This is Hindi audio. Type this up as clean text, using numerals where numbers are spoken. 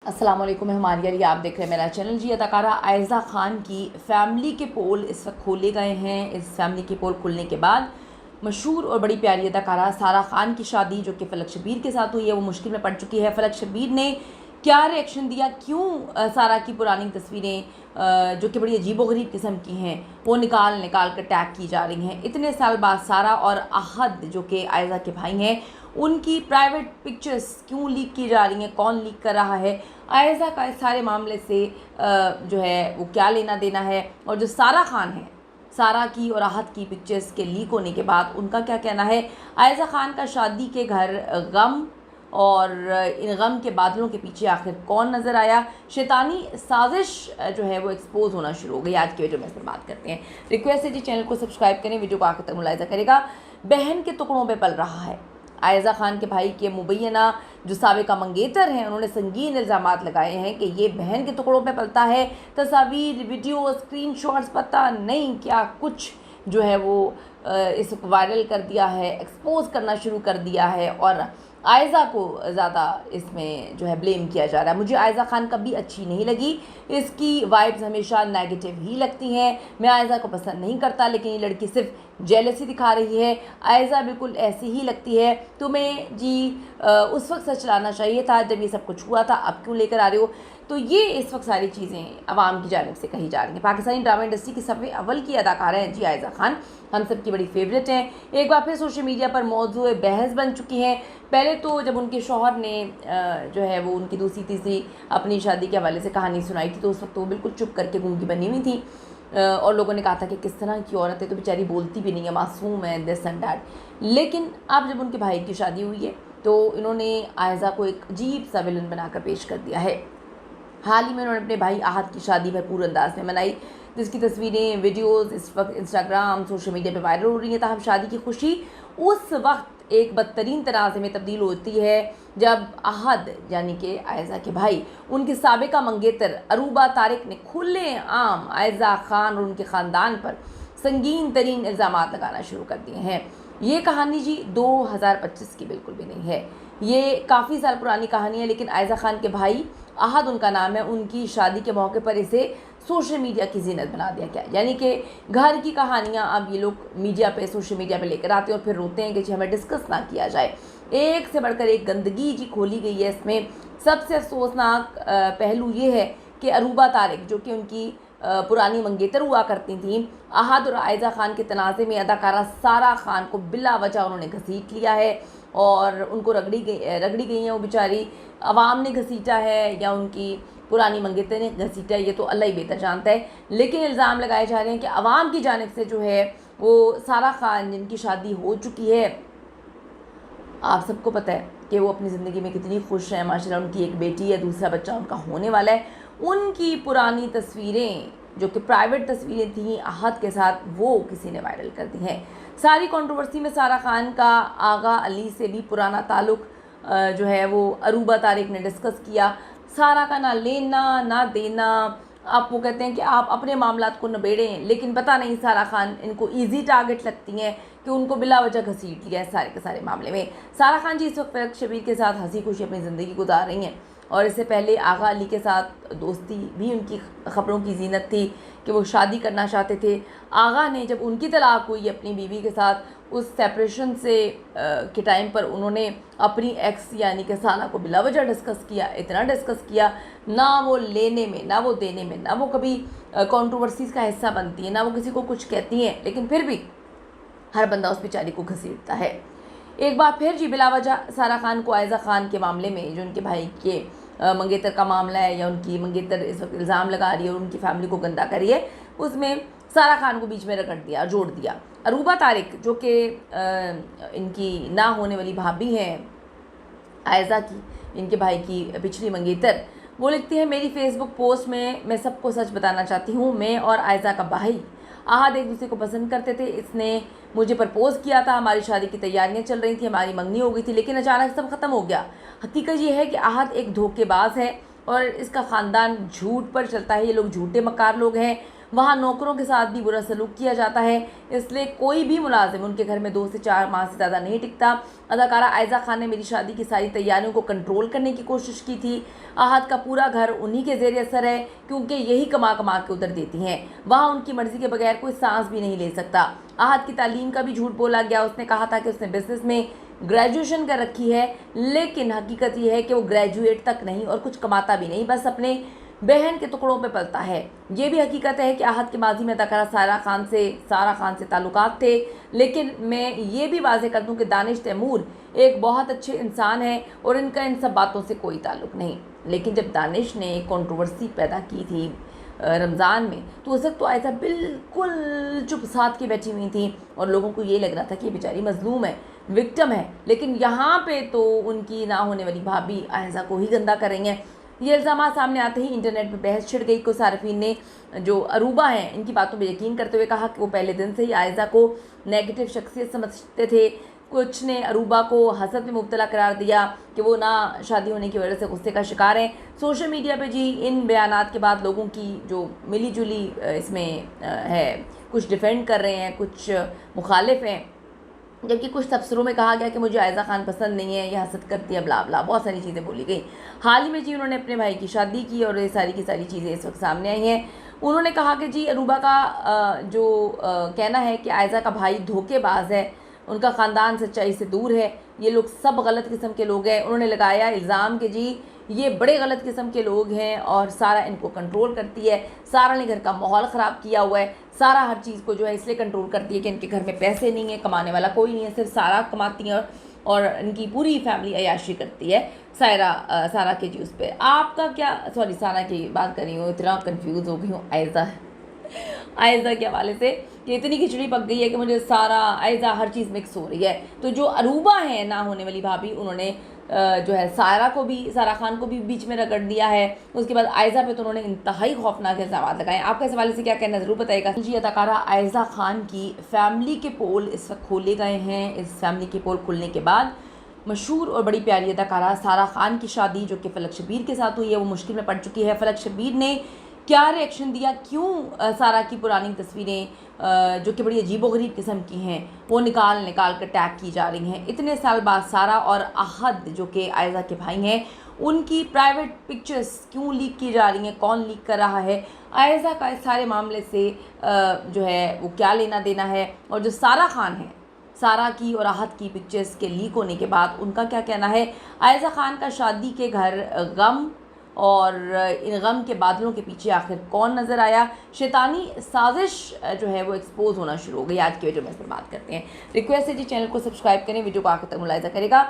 अस्सलाम वालेकुम, मैं हमारे लिए आप देख रहे हैं मेरा चैनल। जी, अदाकारा आयज़ा ख़ान की फ़ैमिली के पोल इस वक्त खोले गए हैं। इस फैमिली के पोल खुलने के बाद मशहूर और बड़ी प्यारी अदाकारा सारा ख़ान की शादी जो कि फ़लक शब्बीर के साथ हुई है वो मुश्किल में पड़ चुकी है। फ़लक शब्बीर ने क्या रिएक्शन दिया, क्यों सारा की पुरानी तस्वीरें जो कि बड़ी अजीबोगरीब किस्म की हैं वो निकाल निकाल कर टैग की जा रही हैं। इतने साल बाद सारा और आहद जो कि आयज़ा के भाई हैं उनकी प्राइवेट पिक्चर्स क्यों लीक की जा रही हैं, कौन लीक कर रहा है, आयज़ा का इस सारे मामले से जो है वो क्या लेना देना है, और जो सारा ख़ान है, सारा की और आहत की पिक्चर्स के लीक होने के बाद उनका क्या कहना है। आयज़ा ख़ान का शादी के घर गम और इन गम के बादलों के पीछे आखिर कौन नज़र आया, शैतानी साजिश जो है वो एक्सपोज होना शुरू हो गई। आज की वीडियो में इस पर बात करते हैं। रिक्वेस्ट है जी, चैनल को सब्सक्राइब करें, वीडियो को आखिर तक मुलाहिज़ा करेगा। बहन के टुकड़ों पे पल रहा है। आयज़ा ख़ान के भाई के मुबैना जो साबिका मंगेतर हैं उन्होंने संगीन इल्ज़ामात लगाए हैं कि ये बहन के टुकड़ों पे पलता है। तस्वीर, वीडियो, स्क्रीनशॉट्स, पता नहीं क्या कुछ जो है वो इस वायरल कर दिया है, एक्सपोज करना शुरू कर दिया है और आयज़ा को ज़्यादा इसमें जो है ब्लेम किया जा रहा है। मुझे आयज़ा ख़ान कभी अच्छी नहीं लगी, इसकी वाइब्स हमेशा नेगेटिव ही लगती हैं। मैं आयज़ा को पसंद नहीं करता, लेकिन ये लड़की सिर्फ जेलसी दिखा रही है। आयज़ा बिल्कुल ऐसी ही लगती है। तुम्हें जी उस वक्त सच लाना चाहिए था जब ये सब कुछ हुआ था, अब क्यों लेकर आ रहे हो। तो ये इस वक्त सारी चीज़ें अवाम की जानिब से कही जा रही हैं। पाकिस्तानी ड्रामा इंडस्ट्री की सफ़े अव्वल की अदाकारा हैं जी आयज़ा ख़ान, हम सब की बड़ी फेवरेट हैं। एक बार फिर सोशल मीडिया पर मौजूद बहस बन चुकी हैं। पहले तो जब उनके शौहर ने जो है वो उनकी दूसरी तीसरी अपनी शादी के हवाले से कहानी सुनाई थी तो उस वक्त वो बिल्कुल चुप करके गूंगी बनी हुई थी और लोगों ने कहा था कि किस तरह की औरत है, तो बेचारी बोलती भी नहीं है, मासूम है, दिस एंड दैट। लेकिन अब जब उनके भाई की शादी हुई है तो इन्होंने आयज़ा को एक अजीब सा विलन बनाकर पेश कर दिया है। हाल ही में उन्होंने अपने भाई आहत की शादी भरपूर अंदाज में मनाई, जिसकी तस्वीरें, वीडियोस इस वक्त इंस्टाग्राम, सोशल मीडिया पे वायरल हो रही हैं। ताहम शादी की खुशी उस वक्त एक बदतरीन तनाज़े में तब्दील होती है जब आहद यानी कि आयज़ा के भाई, उनके साबिका मंगेतर अरूबा तारिक ने खुले आम आयज़ा ख़ान और उनके ख़ानदान पर संगीन तरीन इल्ज़ामात लगाना शुरू कर दिए हैं। ये कहानी जी 2025 की बिल्कुल भी नहीं है, ये काफ़ी साल पुरानी कहानी है। लेकिन आयज़ा ख़ान के भाई, आहद उनका नाम है, उनकी शादी के मौके पर इसे सोशल मीडिया की जीनत बना दिया गया। यानी कि घर की कहानियाँ अब ये लोग मीडिया पे, सोशल मीडिया पे लेकर आते हैं और फिर रोते हैं कि जी हमें डिस्कस ना किया जाए। एक से बढ़कर एक गंदगी जी खोली गई है इसमें। सबसे अफसोसनाक पहलू ये है कि अरूबा तारिक जो कि उनकी पुरानी मंगेतर हुआ करती थी, आहद और आयज़ा ख़ान के तनाज़े में अदाकारा सारा ख़ान को बिला वजह उन्होंने घसीट लिया है और उनको रगड़ी गई हैं वो बेचारी। अवाम ने घसीटा है या उनकी पुरानी मंगेतर ने घसीटा है, ये तो अल्लाह ही बेहतर जानता है। लेकिन इल्ज़ाम लगाए जा रहे हैं कि अवाम की जानिब से जो है वो सारा ख़ान जिनकी शादी हो चुकी है, आप सबको पता है कि वो अपनी ज़िंदगी में कितनी खुश हैं, माशाल्लाह। उनकी एक बेटी है, दूसरा बच्चा उनका होने वाला है। उनकी पुरानी तस्वीरें जो कि प्राइवेट तस्वीरें थीं आहद के साथ, वो किसी ने वायरल कर दी हैं। सारी कंट्रोवर्सी में सारा ख़ान का आगा अली से भी पुराना ताल्लुक़ जो है वो अरूबा तारिक ने डिस्कस किया। सारा का ना लेना ना देना, आप वो कहते हैं कि आप अपने मामलात को निबेड़ें, लेकिन पता नहीं सारा ख़ान इनको ईजी टारगेट लगती हैं कि उनको बिला वजह घसीट लिया है सारे के सारे मामले में। सारा ख़ान जी इस वक्त फ़लक शब्बीर के साथ हंसी खुशी अपनी ज़िंदगी गुजार रही हैं और इससे पहले आगा अली के साथ दोस्ती भी उनकी ख़बरों की ज़ीनत थी कि वो शादी करना चाहते थे। आगा ने जब उनकी तलाक हुई अपनी बीवी के साथ, उस सेपरेशन से के टाइम पर उन्होंने अपनी एक्स यानी कि साना को बिला वजह डिस्कस किया, इतना डिस्कस किया, ना वो लेने में ना वो देने में, ना वो कभी कंट्रोवर्सीज़ का हिस्सा बनती है, ना वो किसी को कुछ कहती हैं, लेकिन फिर भी हर बंदा उस बेचारी को घसीटता है। एक बार फिर जी बिला वजह सारा ख़ान को आयज़ा ख़ान के मामले में, जो उनके भाई के मंगेतर का मामला है या उनकी मंगेतर इस वक्त इल्ज़ाम लगा रही है और उनकी फैमिली को गंदा कर रही है, उसमें सारा ख़ान को बीच में रगड़ दिया, जोड़ दिया। अरूबा तारिक जो कि इनकी ना होने वाली भाभी हैं आयज़ा की, इनके भाई की पिछली मंगेतर, वो लिखती है मेरी फेसबुक पोस्ट में, मैं सबको सच बताना चाहती हूँ, मैं और आयज़ा का भाई आहद एक दूसरे को पसंद करते थे। इसने मुझे प्रपोज़ किया था, हमारी शादी की तैयारियां चल रही थी, हमारी मंगनी हो गई थी, लेकिन अचानक सब ख़त्म हो गया। हकीकत ये है कि आहद एक धोखेबाज है और इसका ख़ानदान झूठ पर चलता है, ये लोग झूठे मकार लोग हैं। वहाँ नौकरों के साथ भी बुरा सलूक किया जाता है, इसलिए कोई भी मुलाजिम उनके घर में 2 से 4 माह से ज़्यादा नहीं टिकता। अदाकारा आयज़ा खान ने मेरी शादी की सारी तैयारियों को कंट्रोल करने की कोशिश की थी। आहत का पूरा घर उन्हीं के ज़ेर असर है, क्योंकि यही कमा कमा के उधर देती हैं। वहाँ उनकी मर्ज़ी के बगैर कोई सांस भी नहीं ले सकता। आहत की तालीम का भी झूठ बोला गया। उसने कहा था कि उसने बिज़नेस में ग्रेजुएशन कर रखी है, लेकिन हकीकत ये है कि वो ग्रेजुएट तक नहीं और कुछ कमाता भी नहीं, बस अपने बहन के टुकड़ों पे पलता है। ये भी हकीकत है कि आहत के माजी में अदाकारा सारा खान से ताल्लुकात थे, लेकिन मैं ये भी वाज़ेह कर दूं कि दानिश तैमूर एक बहुत अच्छे इंसान है और इनका इन सब बातों से कोई ताल्लुक़ नहीं। लेकिन जब दानिश ने एक कंट्रोवर्सी पैदा की थी रमज़ान में, तो उस वक्त तो आयशा बिल्कुल चुप साथ के बैठी हुई थी और लोगों को ये लग रहा था कि बेचारी मजलूम है, विक्टिम है। लेकिन यहाँ पे तो उनकी ना होने वाली भाभी आयशा को ही गंदा कर रही हैं। ये इल्ज़ाम सामने आते ही इंटरनेट पे बहस छिड़ गई। कुछ सार्फिन ने जो अरूबा हैं इनकी बातों पर यकीन करते हुए कहा कि वो पहले दिन से ही आयशा को नेगेटिव शख्सियत समझते थे। कुछ ने अरूबा को हसद में मुब्तला करार दिया कि वो ना शादी होने की वजह से गुस्से का शिकार हैं। सोशल मीडिया पे जी इन बयानात के बाद लोगों की जो मिली जुली इसमें है, कुछ डिफेंड कर रहे हैं, कुछ मुखालिफ हैं, जबकि कुछ तबसरों में कहा गया कि मुझे आयज़ा खान पसंद नहीं है, यह हसद करती है, ब्ला ब्ला, बहुत सारी चीज़ें बोली गई। हाल ही में जी उन्होंने अपने भाई की शादी की और ये सारी की सारी चीज़ें इस वक्त सामने आई हैं। उन्होंने कहा कि जी अरूबा का जो कहना है कि आयज़ा का भाई धोखेबाज है, उनका ख़ानदान सच्चाई से दूर है, ये लोग सब गलत किस्म के लोग हैं। उन्होंने लगाया इल्ज़ाम कि जी ये बड़े गलत किस्म के लोग हैं और सारा इनको कंट्रोल करती है। सारा ने घर का माहौल ख़राब किया हुआ है। सारा हर चीज़ को जो है इसलिए कंट्रोल करती है कि इनके घर में पैसे नहीं है, कमाने वाला कोई नहीं है, सिर्फ सारा कमाती है और इनकी पूरी फैमिली अयाशी करती है। सारा के जी उस पर आपका क्या, सॉरी सारा की बात कर रही हूँ, इतना कंफ्यूज हो गई हूँ आयज़ा के हवाले से कि इतनी खिचड़ी पक गई है कि मुझे सारा आयज़ा हर चीज़ मिक्स हो रही है। तो जो अरूबा है ना होने वाली भाभी, उन्होंने जो है सारा खान को भी बीच में रगड़ दिया है। उसके बाद आयज़ा पे तो उन्होंने इंतहाई खौफनाक इल्ज़ाम लगाए। आपका इस हवाले से क्या कहना है ज़रूर बताइएगा। जी अदाकारा आयज़ा खान की फैमिली के पोल इस वक्त खोले गए हैं। इस फैमिली के पोल खुलने के बाद मशहूर और बड़ी प्यारी अदाकारा सारा खान की शादी जो कि फलक शब्बीर के साथ हुई है वो मुश्किल में पड़ चुकी है। फलक शब्बीर ने क्या रिएक्शन दिया, क्यों सारा की पुरानी तस्वीरें जो कि बड़ी अजीबोगरीब किस्म की हैं वो निकाल कर टैग की जा रही हैं। इतने साल बाद सारा और आहद जो कि आयज़ा के भाई हैं उनकी प्राइवेट पिक्चर्स क्यों लीक की जा रही हैं, कौन लीक कर रहा है, आयज़ा का इस सारे मामले से जो है वो क्या लेना देना है। और जो सारा खान है, सारा की और आहद की पिक्चर्स के लीक होने के बाद उनका क्या कहना है। आयज़ा खान का शादी के घर गम और इन गम के बादलों के पीछे आखिर कौन नज़र आया, शैतानी साजिश जो है वो एक्सपोज होना शुरू हो गई। आज की वीडियो में इस पर बात करते हैं। रिक्वेस्ट है जी चैनल को सब्सक्राइब करें, वीडियो को आखिर तक मुलाहिजा करेगा।